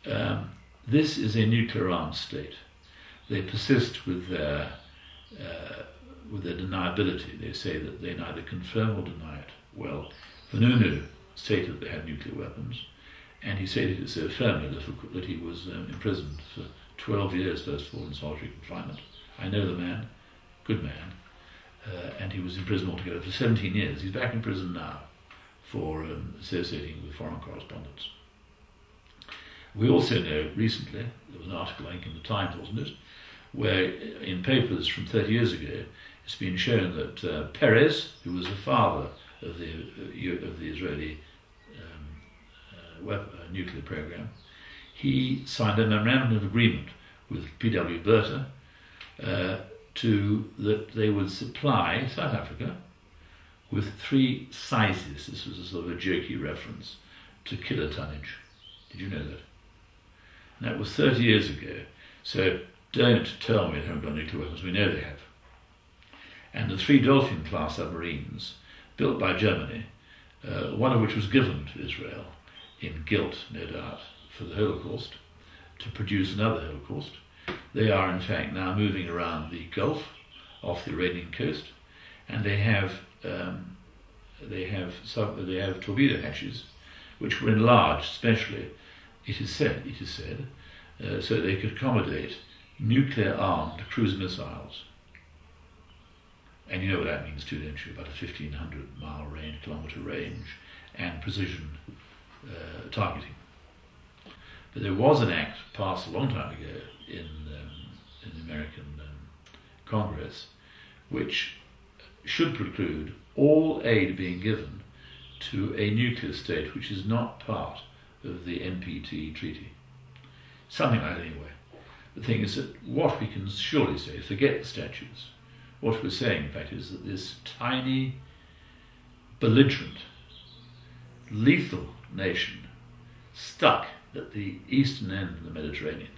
This is a nuclear-armed state. They persist with their deniability. They say that they neither confirm or deny it. Well, Vanunu stated they had nuclear weapons, and he stated it so firmly that he was imprisoned for 12 years, first of all, in solitary confinement. I know the man, good man, and he was in prison altogether for 17 years. He's back in prison now for associating with foreign correspondents. We also know recently, there was an article, I think in the Times, wasn't it, where in papers from 30 years ago, it's been shown that Peres, who was the father of the Israeli nuclear program, he signed a memorandum of agreement with P.W. Bertha that they would supply South Africa with 3 sizes. This was a sort of a jokey reference to kilotonnage. Did you know that? And that was 30 years ago. So don't tell me they haven't got nuclear weapons. We know they have. And the 3 Dolphin-class submarines built by Germany, one of which was given to Israel in guilt, no doubt, for the Holocaust, to produce another Holocaust. They are, in fact, now moving around the Gulf, off the Iranian coast, and they have torpedo hatches, which were enlarged, especially, it is said, so they could accommodate nuclear-armed cruise missiles. And you know what that means too, don't you? About a 1,500-mile range, kilometre range, and precision targeting. But there was an act passed a long time ago in the American Congress, which should preclude all aid being given to a nuclear state which is not part of the NPT treaty. Something like that anyway. The thing is that what we can surely say, forget the statutes, what we're saying in fact is that this tiny, belligerent, lethal nation stuck at the eastern end of the Mediterranean,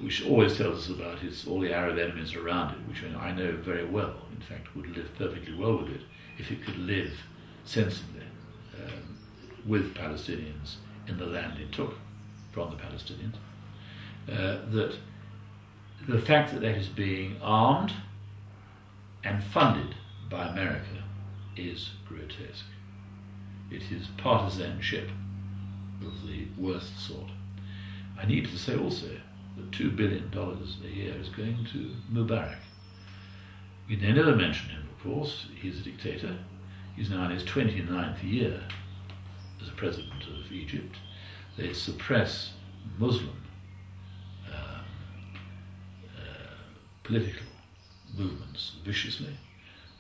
which always tells us about all the Arab enemies around it, which I know very well, in fact would live perfectly well with it if it could live sensibly with Palestinians in the land it took from the Palestinians. That the fact that that is being armed and funded by America is grotesque. It is partisanship of the worst sort. I need to say also that $2 billion a year is going to Mubarak. We never mention him, of course. He's a dictator. He's now in his 29th year as a president of Egypt. They suppress Muslim political movements viciously.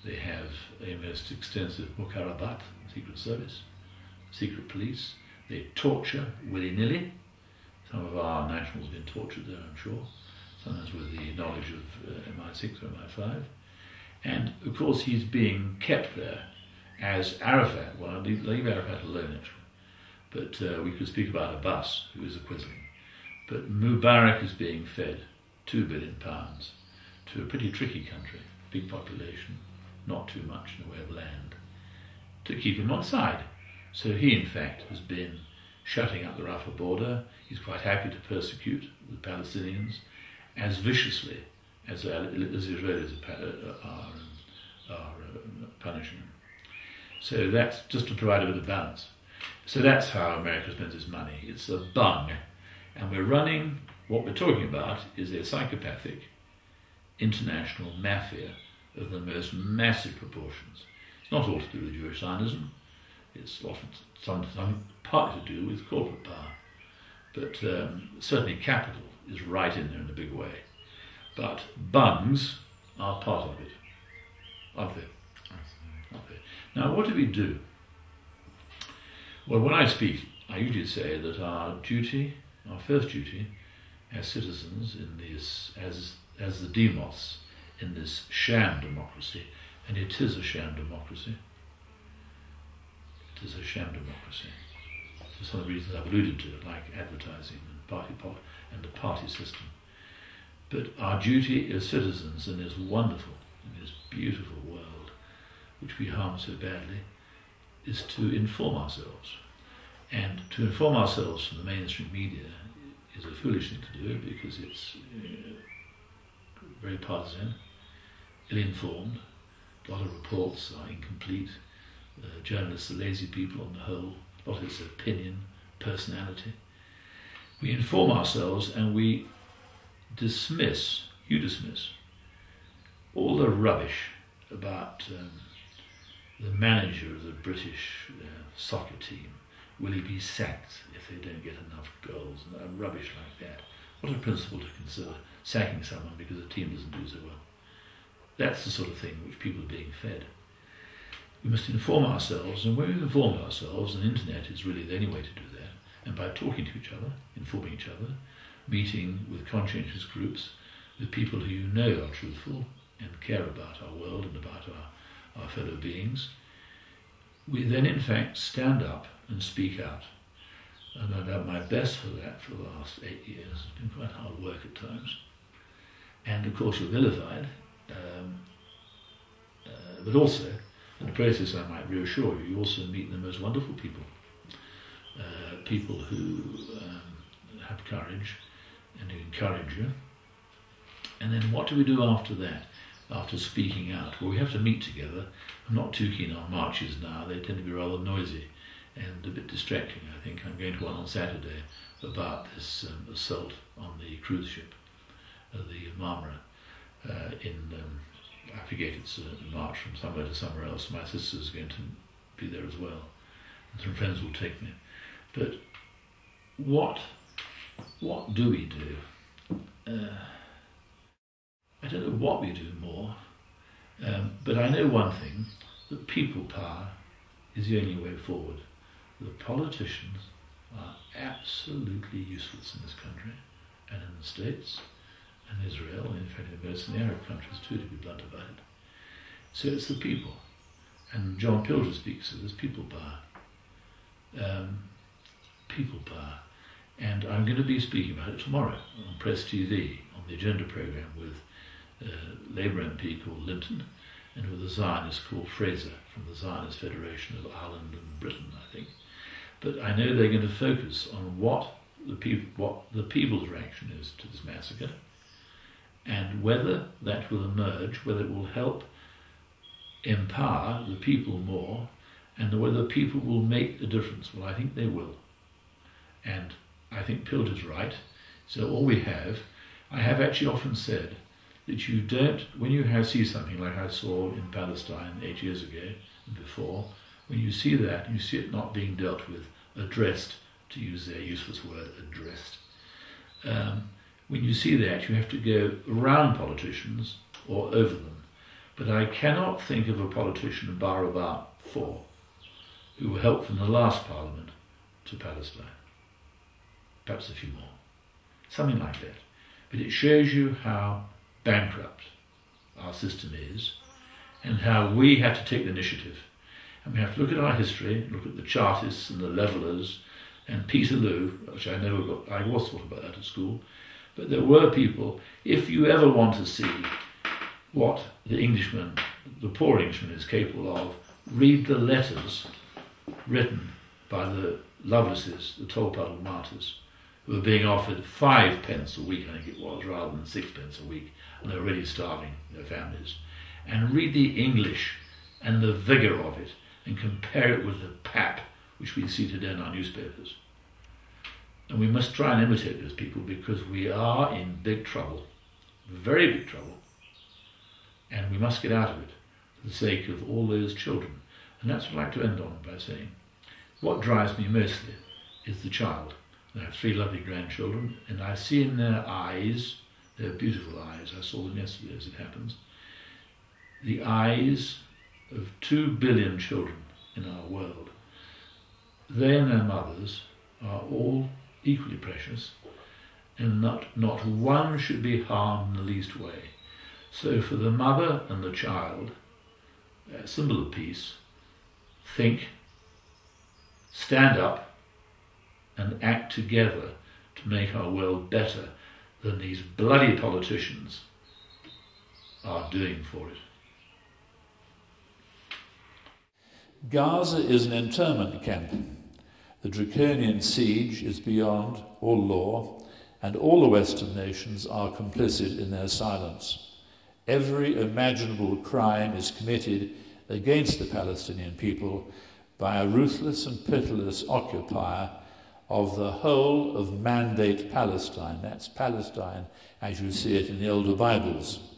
They have a most extensive Mukharabat, secret service, secret police. They torture willy-nilly. Some of our nationals have been tortured there, I'm sure, sometimes with the knowledge of MI6 or MI5. And of course he's being kept there as Arafat. Well, leave Arafat alone actually. But we could speak about Abbas, who is acquitting. But Mubarak is being fed £2 billion to a pretty tricky country, big population, not too much in the way of land, to keep him on side. So he, in fact, has been shutting up the Rafah border. He's quite happy to persecute the Palestinians as viciously as the Israelis are punishing him. So that's just to provide a bit of balance. So that's how America spends its money. It's a bung. And we're running, what we're talking about is a psychopathic international mafia of the most massive proportions. It's not all to do with Jewish Zionism. It's often something partly to do with corporate power. But certainly capital is right in there in a big way. But bungs are part of it, aren't they? Aren't they? Now, what do we do? Well, when I speak, I usually say that our duty, our first duty as citizens in this, as the demos in this sham democracy, and it is a sham democracy. It is a sham democracy. For some of the reasons I've alluded to, like advertising and the party system. But our duty as citizens in this wonderful, in this beautiful world, which we harm so badly, is to inform ourselves. And to inform ourselves from the mainstream media is a foolish thing to do because it's very partisan, ill-informed, a lot of reports are incomplete, journalists are lazy people on the whole, a lot of it's opinion, personality. We inform ourselves and we dismiss all the rubbish about the manager of the British soccer team. Will he be sacked if they don't get enough goals? And rubbish like that. What a principle to consider, sacking someone because the team doesn't do so well. That's the sort of thing which people are being fed. We must inform ourselves, and when we inform ourselves, and the internet is really the only way to do that, and by talking to each other, informing each other, meeting with conscientious groups, with people who you know are truthful and care about our world and about our fellow beings, we then in fact stand up and speak out. And I've done my best for that for the last 8 years. It's been quite hard work at times. And of course you're vilified, but also, in the process I might reassure you, you also meet the most wonderful people. People who have courage and who encourage you. And then what do we do after that, after speaking out? Well, we have to meet together. I'm not too keen on marches now. They tend to be rather noisy and a bit distracting. I think I'm going to one on Saturday about this assault on the cruise ship, the Marmara, I forget, it's a march from somewhere to somewhere else. My sister's going to be there as well, and some friends will take me. But what do we do? I don't know what we do more, but I know one thing, that people power is the only way forward. The politicians are absolutely useless in this country, and in the States, and Israel, and in fact in most of the Arab countries too, to be blunt about it. So it's the people. And John Pilger speaks of this, people power. People power. And I'm going to be speaking about it tomorrow on Press TV, on the agenda programme with Labour MP called Linton, and with a Zionist called Fraser, from the Zionist Federation of Ireland and Britain, I think. But I know they're going to focus on what the people's reaction is to this massacre, and whether that will emerge, whether it will help empower the people more, and whether people will make a difference. Well, I think they will. And I think Pilger's right. So all we have, I have actually often said that you don't, when you see something like I saw in Palestine 8 years ago and before, when you see that, you see it not being dealt with, addressed, to use their useless word, addressed. When you see that, you have to go around politicians or over them. But I cannot think of a politician, bar about 4, who helped from the last parliament to Palestine. Perhaps a few more. Something like that. But it shows you how bankrupt our system is, and how we have to take the initiative. And we have to look at our history, look at the Chartists and the Levellers, and Peterloo, which I never got, I was taught about that at school, but there were people, if you ever want to see what the Englishman, the poor Englishman is capable of, read the letters written by the Lovelaces, the Tolpuddle martyrs, who were being offered 5 pence a week, I think it was, rather than 6 pence a week, and they were already starving their families. And read the English and the vigour of it, and compare it with the pap which we see today in our newspapers. And we must try and imitate those people, because we are in big trouble, very big trouble, and we must get out of it for the sake of all those children. And that's what I'd like to end on by saying, what drives me mostly is the child. I have 3 lovely grandchildren, and I see in their eyes, their beautiful eyes, I saw them yesterday as it happens, the eyes of 2 billion children in our world. They and their mothers are all equally precious, and not one should be harmed in the least way. So for the mother and the child, a symbol of peace, think, stand up, and act together to make our world better than these bloody politicians are doing for it. Gaza is an internment camp. The draconian siege is beyond all law, and all the Western nations are complicit in their silence. Every imaginable crime is committed against the Palestinian people by a ruthless and pitiless occupier of the whole of Mandate Palestine. That's Palestine as you see it in the older Bibles.